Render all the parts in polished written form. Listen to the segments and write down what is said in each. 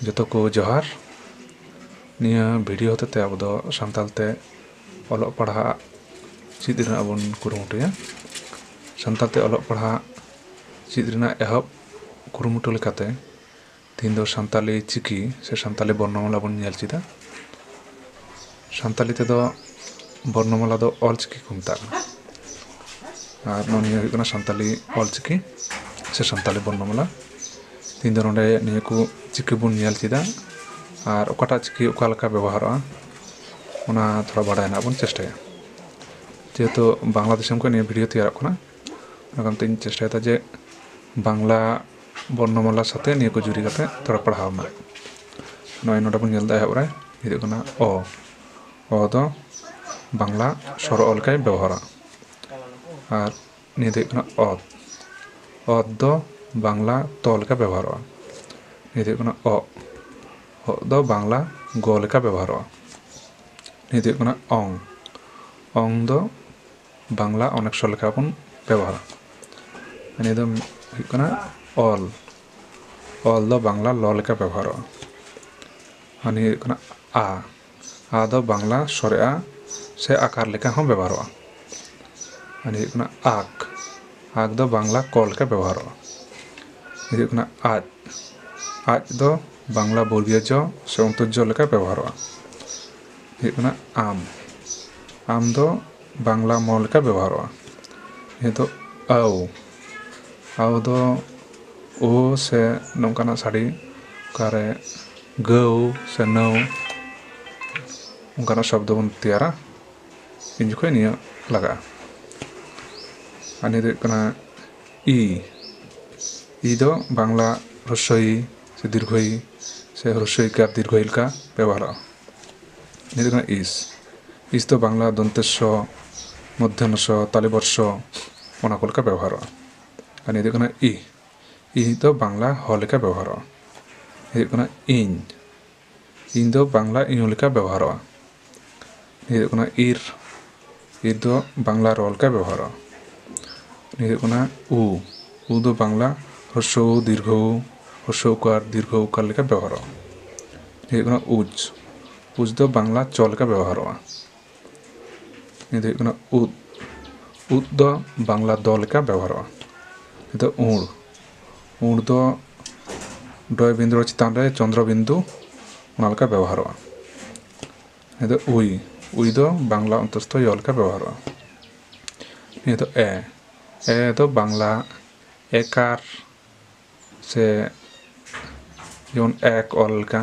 जतो को जोहार निया वीडियो होते अब दो सानतालते ऑलोग पढ़ा चीज रना बन कुरुमुटुया सानतालते ऑलोग पढ़ा चीज रना एहब कुरुमुटु लेकाते तीन दो सानताली चिकी से सानताली वर्णमाला बन नेल चिदा सानताली ते दो वर्णमाला दो ऑल चिकी को मेतागा और निया हुयुग कना सानताली ऑल चिकी से सानताली वर्णमाला तीन दो नोंडे निया को चिकी बन नेल चिदा और ओकाटा चिकी ओका लेका व्यवहार ओना थोड़ा बाडाय ना बन चेष्टाया जेहेतु बांग्ला दिसम को निया वीडियो तैयार कना ओनाकानते इन चेष्टाया जे बांग्ला वर्णमाला साथे निया को जुरी काते थोड़ा पढ़ाव मा नय नोडा बन नेल दा एहब रे हिदु कना ओ दो बांग्ला स्वर लेकाय व्यवहार और निया दो कना ओद दो बांग्ला त लेका व्यवहार निया दो कना ओ दो बांग्ला ग लेका व्यवहार निया दो कना ओंग दो बांग्ला अनेक स्वर लेका बन व्यवहार निया दो हुयुग कना ऑल दो बांग्ला ल लेका व्यवहार और निया हुयुग कना आ दो बांग्ला स्वरे से आकार लेका हम व्यवहार और निया हुयुग कना आग दो बांग्ला क लेका व्यवहार निया हुयुग कना आज दो बांग्ला बर्गीय ज से अंतर्ज लेका व्यवहार हुयुग कना आम दो बांग्ला म लेका व्यवहार निया दो आव दो ओ से नोंकाना साड़ी कारे गौ से नौ उनकाना शब्द बन तैयारा इन जुखे निया लगा और निया दो कना ई दो बांग्ला ह्रस्वई से दीर्घई से ह्रस्वई का दीर्घई का व्यवहार निया दो कना इस दो बांग्ला दंतेश्व मध्यमस्व तालिबर्ष ओना को लेका व्यवहार और निया दो कना ई दो बांग्ला ह लेका व्यवहार निया दो कना इन दो बांग्ला इं लेका व्यवहार निया दो कना इर दो बांग्ला र लेका व्यवहार निया दो कना उ दो बांग्ला ह्रस्व दीर्घ ह्रस्व उकार दीर्घ उकार लेका व्यवहार निया दो कना उज दो बांग्ला च लेका व्यवहार निया दो कना उद दो बांग्ला द लेका व्यवहार निया दो उड़ दो डय बिंदु चितान रे चंद्र बिंदु ओना लेका व्यवहार निया दो उई दो बांग्ला अंतस्थ य लेका व्यवहार निया दो ए दो बांग्ला एकार से जेमन एक अल लेका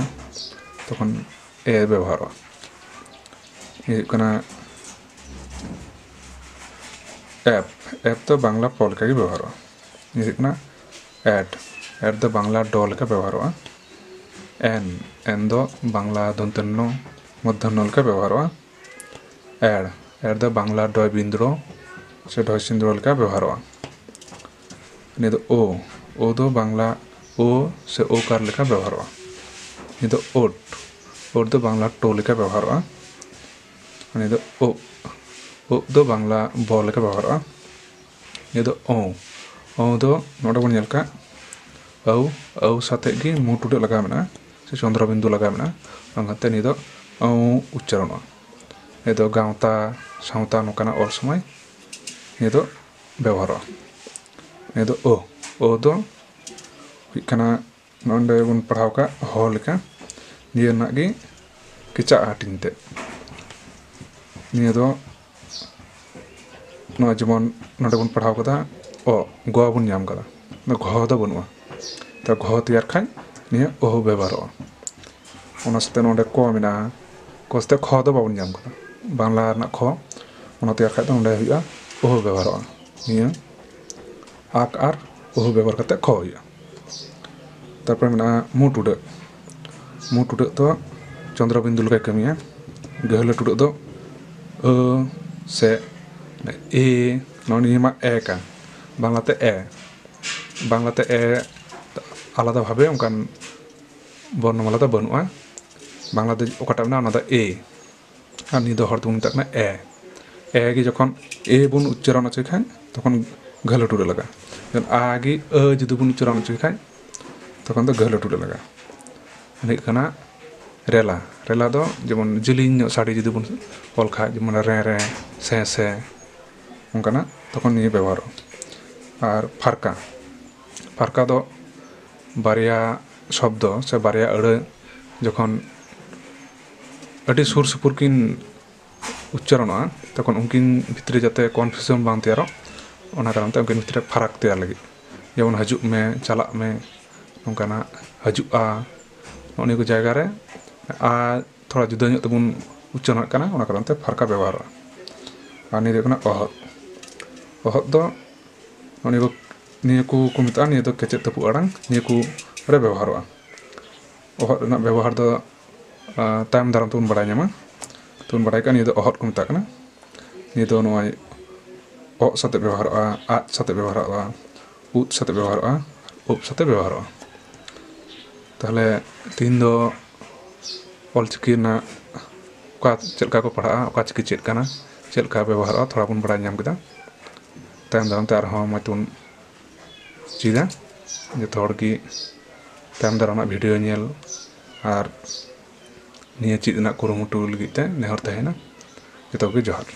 तखन ए व्यवहार निया हुयुग कना एफ दो बांग्ला प लेका व्यवहार निया हुयुग कना एड दो बांग्ला ड लेका व्यवहार एन दो बांग्ला दंतन्न मूर्धन्य लेका व्यवहार एड दो बांग्ला डय बिंद्र से ढय सिंद्र लेका व्यवहार निया दो ओ दो बांग्ला ओ से ओकार लेका व्यवहार निया दो ओट दो बांग्ला ट लेका व्यवहार निया दो ओ दो बांग्ला ब लेका व्यवहार निया दो ओ दो नोडे बन नेलका औ साथे गी मु टुडे लगा मेना से चंद्र बिंदु लगा मेना अंगते निया दो औ उच्चारण निया दो गावता सावता नोकाना ऑल समय निया दो व्यवहार निया दो ओ दो हुयुग कना नोंडे बन पढ़ाव का ह लेका निया ना गी किचा हाटिंगते निया दो नो जेमन नोंडे बन पढ़ाव कदा ग बन नाम कदा घ दो बनुआ तो घ तैयार खाय निया ओह व्यवहार ओना साथे नोंडे क मेना क साथे ख दो बाबन नाम कदा बांग्ला रना ख ओना तैयार खाय तो नोंडे हुयुआ ओह व्यवहार निया आक आर ओह व्यवहार करते ख हुयुआ तारपर मेना मु टुडे तो चंद्र बिंदु लेका कमिया गहला टुडे दो से ए नोनी मा ए का बांग्लाते ए आलादा भावे उनकान वर्णमाला दो बनुआ बांग्लाते ओकाटा मेना ओना दो ए और निया दो हर दो मेताग कना ए गी जखन ए बन उच्चारण होचोय खाय तखन घालो टुडे लगा जखन आ गी जुदी बन उच्चारण होचोय खाय तखन दो घालो टुडे लगा ᱦᱩᱭᱩᱜ ᱠᱟᱱᱟ ᱨᱮᱞᱟ ᱨᱮᱞᱟ ᱫᱚ ᱡᱮᱢᱚᱱ ᱡᱮᱞᱮᱧ ᱧᱚᱜ ᱥᱟᱰᱮ ᱡᱩᱫᱤ ᱵᱚᱱ ᱚᱞ ᱠᱷᱟᱡ ᱡᱮᱢᱚᱱ ᱨᱮ ᱨᱮ ᱥᱮ ᱥᱮ ᱚᱱᱠᱟᱱᱟᱜ ᱛᱚᱠᱷᱚᱱ ᱱᱤᱭᱟᱹ ᱵᱮᱵᱚᱦᱟᱨᱚᱜᱼᱟ ᱟᱨ ᱯᱷᱟᱨᱠᱟ ᱯᱷᱟᱨᱠᱟ ᱫᱚ ᱵᱟᱨᱭᱟ ᱥᱚᱵᱫᱚ ᱥᱮ ᱵᱟᱨᱭᱟ ᱟᱹᱲᱟᱹ ᱡᱚᱠᱷᱚᱱ ᱟᱹᱰᱤ ᱥᱩᱨ ᱥᱩᱯᱩᱨ ᱠᱤᱱ ᱩᱪᱪᱟᱨᱚᱱᱚᱜᱼᱟ ᱛᱚᱠᱷᱚᱱ ᱩᱱᱠᱤᱱ ᱵᱷᱤᱛᱨᱤ ᱡᱟᱛᱮ ᱠᱚᱱᱯᱷᱤᱭᱩᱥᱚᱱ ᱵᱟᱝ ᱛᱮᱭᱟᱨᱚᱜ ᱚᱱᱟ ᱠᱟᱨᱚᱱ ᱛᱮ ᱩᱱᱠᱤᱱ ᱵᱷᱤᱛᱨᱤ ᱯᱷᱟᱨᱟᱠ ᱛᱮᱭᱟᱨ ᱞᱟᱹᱜᱤᱫ ᱡᱮᱢᱚᱱ ᱦᱤᱡᱩᱜ ᱢᱮ ᱪᱟᱞᱟᱜ ᱢᱮ ᱱᱚᱝᱠᱟᱱᱟᱜ ᱦᱤᱡᱩᱜᱼᱟ ᱱᱚᱜᱼᱚ ᱱᱤᱭᱟᱹ ᱠᱚ ᱡᱟᱭᱜᱟ ᱨᱮ ᱟᱨ ᱛᱷᱚᱲᱟ ᱡᱩᱫᱟᱹ ᱧᱚᱜ ᱛᱮᱵᱚᱱ ᱩᱪᱪᱟᱨᱚᱱᱮᱫ ᱠᱟᱱᱟ ᱚᱱᱟ ᱠᱟᱨᱚᱱ ᱛᱮ ᱯᱷᱟᱨᱠᱟ ᱵᱮᱵᱚᱦᱟᱨᱚᱜᱼᱟ ᱟᱨ ᱱᱤᱭᱟᱹ ᱫᱚ ᱦᱩᱭᱩᱜ ᱠᱟᱱᱟ ᱚᱦᱚᱫ ᱚᱦᱚᱫ ᱫᱚ ᱱᱤᱭᱟᱹ ᱠᱚ ᱢᱮᱛᱟᱜᱼᱟ ᱱᱤᱭᱟᱹ ᱫᱚ ᱠᱮᱪᱮᱫ ᱛᱟᱹᱯᱩᱜ ᱟᱲᱟᱝ ᱱᱤᱭᱟᱹ ᱠᱚ ᱨᱮ ᱵᱮᱵᱚᱦᱟᱨᱚᱜᱼᱟ ᱚᱦᱚᱫ ᱨᱮᱱᱟᱜ ᱵᱮᱵᱚᱦᱟᱨ ᱫᱚ ᱛᱟᱭᱚᱢ ᱫᱟᱨᱟᱢ ᱛᱮᱵᱚᱱ ᱵᱟᱲᱟᱭ ᱧᱟᱢᱟ ᱛᱚᱵᱚᱱ ᱵᱟᱲᱟᱭ ᱠᱟᱜᱼᱟ ᱱᱤᱭᱟᱹ ᱫᱚ ᱚᱦᱚᱫ ᱠᱚ ᱢᱮᱛᱟᱜ ᱠᱟᱱᱟ ᱱᱤᱭᱟᱹ ᱫᱚ ᱱᱚᱜᱼᱚᱭ ᱚᱜ ᱥᱟᱛᱮᱜ ᱵᱮᱵᱚᱦᱟᱨᱚᱜᱼᱟ ᱟᱜ ᱥᱟᱛᱮᱜ ᱵᱮᱵᱚᱦᱟᱨᱚᱜᱼᱟ ᱩᱫ ᱥᱟᱛᱮᱜ ᱵᱮᱵᱚᱦᱟᱨᱚᱜᱼᱟ ᱩᱵ ᱥᱟᱛᱮᱜ ᱵᱮᱵᱚᱦᱟᱨᱚᱜᱼᱟ ᱛᱟᱦᱞᱮ ᱛᱤᱦᱤᱧ ᱫᱚ ᱚᱞᱪᱤᱠᱤ ᱨᱮᱱᱟᱜ ᱚᱠᱟ ᱪᱮᱫ ᱞᱮᱠᱟ ᱠᱚ ᱯᱟᱲᱦᱟᱜᱼᱟ ᱚᱠᱟ ᱪᱤᱠᱤ ᱪᱮᱫ ᱠᱟᱱᱟ ᱪᱮᱫ ᱞᱮᱠᱟ ᱵᱮᱵᱚᱦᱟᱨᱚᱜᱼᱟ ᱛᱷᱚᱲᱟ ᱵᱚᱱ ᱵᱟᱲᱟᱭ ᱧᱟᱢ ᱠᱮᱫᱟ ᱛᱟᱭᱚᱢ ᱫᱟᱨᱟᱢ ᱛᱮ ᱟᱨᱦᱚᱸ ᱢᱚᱸᱡᱽ ᱛᱮᱵᱚᱱ ᱪᱮᱫᱟ ᱡᱚᱛᱚ ᱦᱚᱲ ᱜᱮ ᱛᱟᱭᱚᱢ ᱫᱟᱨᱟᱢ ᱨᱮᱱᱟᱜ ᱵᱷᱤᱰᱤᱭᱳ ᱧᱮᱞ ᱟᱨ ᱱᱤᱭᱟᱹ ᱪᱮᱫ ᱨᱮᱱᱟᱜ ᱠᱩᱨᱩᱢᱩᱴᱩ ᱞᱟᱹᱜᱤᱫ ᱛᱮ ᱱᱮᱦᱚᱨ ᱛᱟᱦᱮᱱᱟ ᱡᱚᱛᱚ ᱜᱮ ᱡᱚᱦᱟᱨ